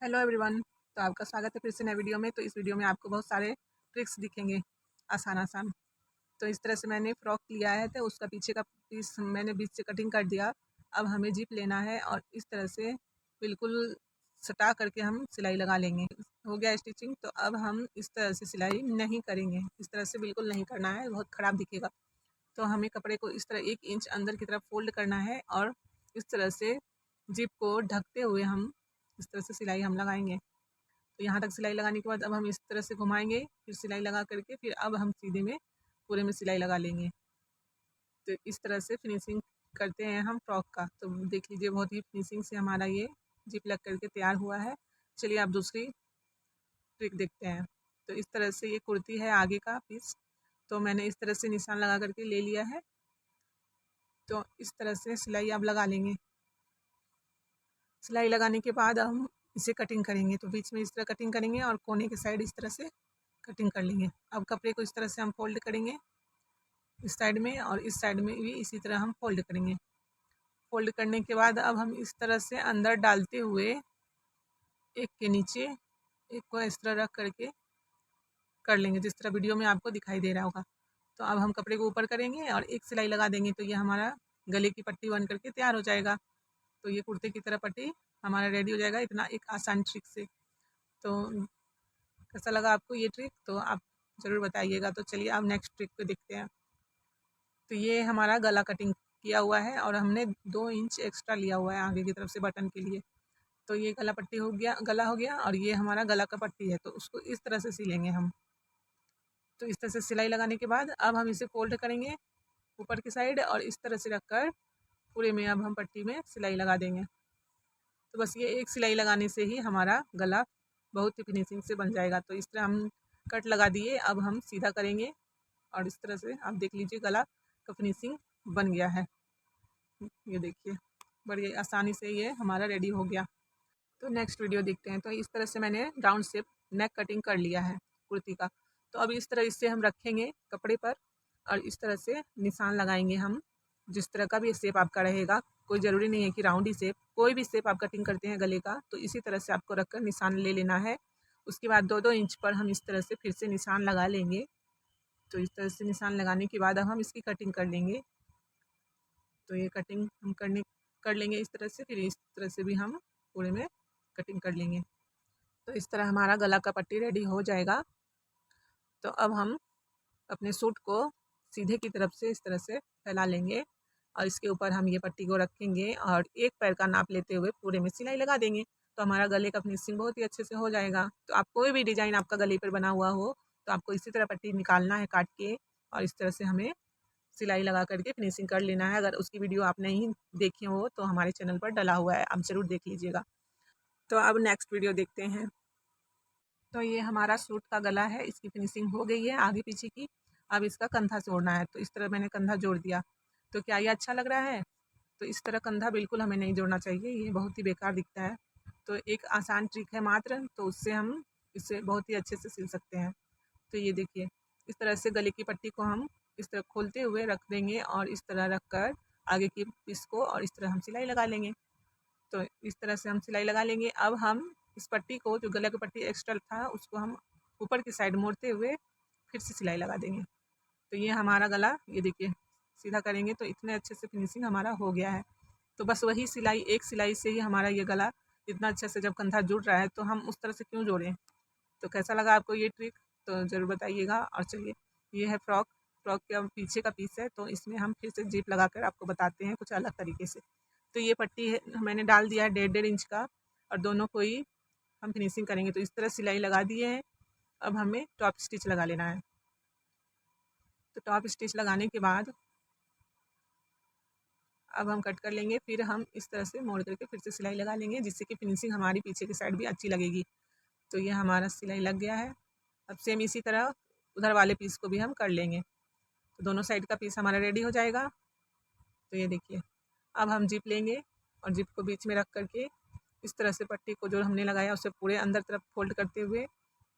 Hello everyone. तो आपका स्वागत है फिर से नए वीडियो में। तो इस वीडियो में आपको बहुत सारे ट्रिक्स दिखेंगे आसान आसान। तो इस तरह से मैंने फ्रॉक लिया है तो उसका पीछे का पीस मैंने बीच से कटिंग कर दिया। अब हमें जिप लेना है और इस तरह से बिल्कुल सटा करके हम सिलाई लगा लेंगे। हो गया स्टिचिंग। तो अब हम इस तरह से सिलाई नहीं करेंगे, इस तरह से बिल्कुल नहीं करना है, बहुत ख़राब दिखेगा। तो हमें कपड़े को इस तरह 1 इंच अंदर की तरफ फोल्ड करना है और इस तरह से जिप को ढकते हुए हम इस तरह से सिलाई हम लगाएंगे। तो यहाँ तक सिलाई लगाने के बाद अब हम इस तरह से घुमाएंगे, फिर सिलाई लगा करके फिर अब हम सीधे में पूरे में सिलाई लगा लेंगे। तो इस तरह से फिनिशिंग करते हैं हम फ्रॉक का। तो देख लीजिए बहुत ही फिनिशिंग से हमारा ये जिप लग करके तैयार हुआ है। चलिए आप दूसरी ट्रिक देखते हैं। तो इस तरह से ये कुर्ती है आगे का पीस, तो मैंने इस तरह से निशान लगा करके ले लिया है। तो इस तरह से सिलाई आप लगा लेंगे। सिलाई लगाने के बाद हम इसे कटिंग करेंगे। तो बीच में इस तरह कटिंग करेंगे और कोने के साइड इस तरह से कटिंग कर लेंगे। अब कपड़े को इस तरह से हम फोल्ड करेंगे इस साइड में और इस साइड में भी इसी तरह हम फोल्ड करेंगे। फोल्ड करने के बाद अब हम इस तरह से अंदर डालते हुए एक के नीचे एक को इस तरह रख करके कर लेंगे, जिस तरह वीडियो में आपको दिखाई दे रहा होगा। तो अब हम कपड़े को ऊपर करेंगे और एक सिलाई लगा देंगे, तो ये हमारा गले की पट्टी बन करके तैयार हो जाएगा। तो ये कुर्ते की तरह पट्टी हमारा रेडी हो जाएगा इतना एक आसान ट्रिक से। तो कैसा लगा आपको ये ट्रिक, तो आप ज़रूर बताइएगा। तो चलिए अब नेक्स्ट ट्रिक को देखते हैं। तो ये हमारा गला कटिंग किया हुआ है और हमने 2 इंच एक्स्ट्रा लिया हुआ है आगे की तरफ से बटन के लिए। तो ये गला पट्टी हो गया, गला हो गया और ये हमारा गला का पट्टी है। तो उसको इस तरह से सिलेंगे हम। तो इस तरह से सिलाई लगाने के बाद अब हम इसे फोल्ड करेंगे ऊपर की साइड और इस तरह से रखकर पूरे में अब हम पट्टी में सिलाई लगा देंगे। तो बस ये एक सिलाई लगाने से ही हमारा गला बहुत ही फिनिशिंग से बन जाएगा। तो इस तरह हम कट लगा दिए, अब हम सीधा करेंगे और इस तरह से आप देख लीजिए गला का फिनिशिंग बन गया है। ये देखिए बड़ी आसानी से ये हमारा रेडी हो गया। तो नेक्स्ट वीडियो देखते हैं। तो इस तरह से मैंने राउंड शेप नेक कटिंग कर लिया है कुर्ती का। तो अब इस तरह इससे हम रखेंगे कपड़े पर और इस तरह से निशान लगाएंगे हम। जिस तरह का भी शेप आपका रहेगा, कोई ज़रूरी नहीं है कि राउंड ही शेप, कोई भी शेप आप कटिंग करते हैं गले का तो इसी तरह से आपको रखकर निशान ले लेना है। उसके बाद 2-2 इंच पर हम इस तरह से फिर से निशान लगा लेंगे। तो इस तरह से निशान लगाने के बाद अब हम इसकी कटिंग कर लेंगे। तो ये कटिंग हम कर लेंगे इस तरह से, फिर इस तरह से भी हम पूरे में कटिंग कर लेंगे। तो इस तरह हमारा गला का पट्टी रेडी हो जाएगा। तो अब हम अपने सूट को सीधे की तरफ से इस तरह से फैला लेंगे और इसके ऊपर हम ये पट्टी को रखेंगे और एक पैर का नाप लेते हुए पूरे में सिलाई लगा देंगे। तो हमारा गले का फिनिशिंग बहुत ही अच्छे से हो जाएगा। तो आप कोई भी डिज़ाइन आपका गले पर बना हुआ हो तो आपको इसी तरह पट्टी निकालना है काट के और इस तरह से हमें सिलाई लगा करके फिनिशिंग कर लेना है। अगर उसकी वीडियो आप नहीं देखी हो तो हमारे चैनल पर डला हुआ है, आप ज़रूर देख लीजिएगा। तो अब नेक्स्ट वीडियो देखते हैं। तो ये हमारा सूट का गला है, इसकी फिनिशिंग हो गई है आगे पीछे की। अब इसका कंधा जोड़ना है। तो इस तरह मैंने कंधा जोड़ दिया। तो क्या ये अच्छा लग रहा है? तो इस तरह कंधा बिल्कुल हमें नहीं जोड़ना चाहिए, ये बहुत ही बेकार दिखता है। तो एक आसान ट्रिक है मात्र, तो उससे हम इसे बहुत ही अच्छे से सिल सकते हैं। तो ये देखिए इस तरह से गले की पट्टी को हम इस तरह खोलते हुए रख देंगे और इस तरह रख कर आगे की पीस को और इस तरह हम सिलाई लगा लेंगे। तो इस तरह से हम सिलाई लगा लेंगे। अब हम इस पट्टी को, जो गले की पट्टी एक्स्ट्रा था, उसको हम ऊपर की साइड मोड़ते हुए फिर से सिलाई लगा देंगे। तो ये हमारा गला, ये देखिए सीधा करेंगे तो इतने अच्छे से फिनिशिंग हमारा हो गया है। तो बस वही सिलाई, एक सिलाई से ही हमारा ये गला इतना अच्छे से, जब कंधा जुड़ रहा है तो हम उस तरह से क्यों जोड़ें। तो कैसा लगा आपको ये ट्रिक, तो ज़रूर बताइएगा। और चलिए ये है फ्रॉक, फ्रॉक का पीछे का पीस है, तो इसमें हम फिर से जिप लगा कर आपको बताते हैं कुछ अलग तरीके से। तो ये पट्टी है मैंने डाल दिया है 1.5 इंच का और दोनों को ही हम फिनिशिंग करेंगे। तो इस तरह सिलाई लगा दिए हैं। अब हमें टॉप स्टिच लगा लेना है। तो टॉप स्टिच लगाने के बाद अब हम कट कर लेंगे, फिर हम इस तरह से मोड़ करके फिर से सिलाई लगा लेंगे, जिससे कि फिनिशिंग हमारी पीछे की साइड भी अच्छी लगेगी। तो ये हमारा सिलाई लग गया है। अब सेम इसी तरह उधर वाले पीस को भी हम कर लेंगे। तो दोनों साइड का पीस हमारा रेडी हो जाएगा। तो ये देखिए अब हम जिप लेंगे और जिप को बीच में रख करके इस तरह से पट्टी को जो हमने लगाया उसे पूरे अंदर तरफ फोल्ड करते हुए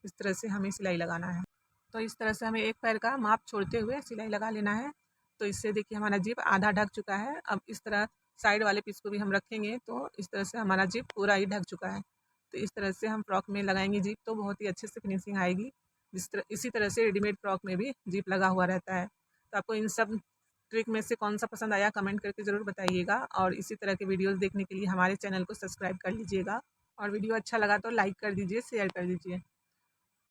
इस तरह से हमें सिलाई लगाना है। तो इस तरह से हमें एक पैर का माप छोड़ते हुए सिलाई लगा लेना है। तो इससे देखिए हमारा जिप आधा ढक चुका है। अब इस तरह साइड वाले पीस को भी हम रखेंगे तो इस तरह से हमारा जिप पूरा ही ढक चुका है। तो इस तरह से हम फ्रॉक में लगाएंगे जीप तो बहुत ही अच्छे से फिनिशिंग आएगी। इसी तरह से रेडीमेड फ्रॉक में भी जीप लगा हुआ रहता है। तो आपको इन सब ट्रिक में से कौन सा पसंद आया कमेंट करके ज़रूर बताइएगा, और इसी तरह के वीडियोस देखने के लिए हमारे चैनल को सब्सक्राइब कर लीजिएगा, और वीडियो अच्छा लगा तो लाइक कर दीजिए, शेयर कर दीजिए।